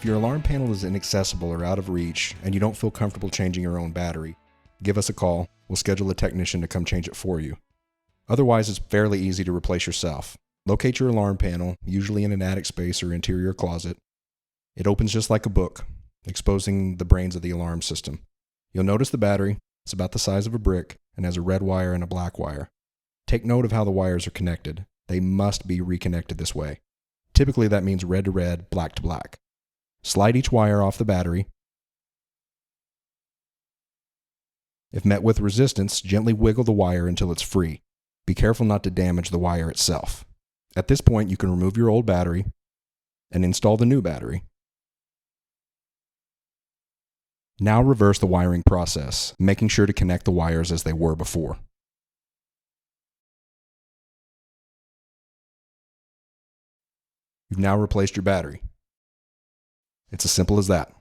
If your alarm panel is inaccessible or out of reach and you don't feel comfortable changing your own battery, give us a call. We'll schedule a technician to come change it for you. Otherwise, it's fairly easy to replace yourself. Locate your alarm panel, usually in an attic space or interior closet. It opens just like a book, exposing the brains of the alarm system. You'll notice the battery. It's about the size of a brick and has a red wire and a black wire. Take note of how the wires are connected. They must be reconnected this way. Typically, that means red to red, black to black. Slide each wire off the battery. If met with resistance, gently wiggle the wire until it's free. Be careful not to damage the wire itself. At this point, you can remove your old battery and install the new battery. Now reverse the wiring process, making sure to connect the wires as they were before. You've now replaced your battery. It's as simple as that.